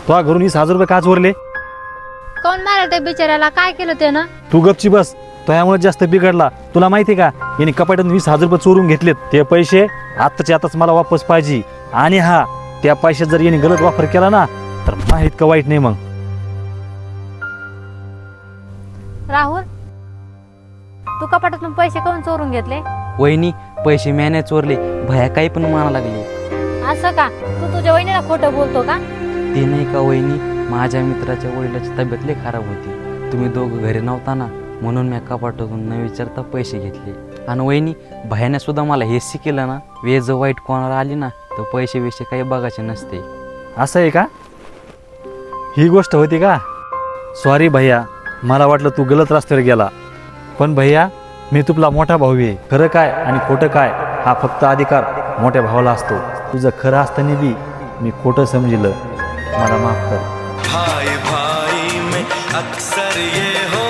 तो घरून 20,000 का चोरले? कोण मारलं त्या बिचाऱ्याला? काय केलं त्यानं? तू गपची बस. तो यामुळे जास्त बिघडला. तुला माहिती का, यांनी कपाटातून 20,000 चोरून घेतलेत. ते पैसे आत्ताच्या आताच मला वापस पाहिजे. आणि हा, त्या पैशात जर यांनी गलत वापर केला ना, तर माहित का वाईट नाही मग. राहुल, तू कपाटातून पैसे कोण चोरून घेतले? वहिनी, पैसे म्याने चोरले. भया काही पण म्हणा लागली. असं का? तू तुझ्या वहिनीला खोटं बोलतो का? ते नाही का वहिनी, माझ्या मित्राच्या वडिलाची तब्येत लई खराब होती. तुम्ही दोघं घरी नव्हता ना, म्हणून मी कपाटातून न विचारता पैसे घेतले. आणि वहिनी, भयाने सुद्धा मला हे शिकलं ना, वेळ जर वाईट कोणाला आली ना, तर पैसे विषय काही बघायचे नसते. असं आहे का? ही गोष्ट होती का? सॉरी भैया, मला वाटलं तू गलत रस्त्यावर गेला. पण भैया, मी तुला मोठा भाऊ आहे. खरं काय आणि खोटं काय हा फक्त अधिकार मोठ्या भावाला असतो. तुझं खरं असताना बी मी खोटं समजिलं. मला माफ कर. भाई भाई में अक्सर ये हो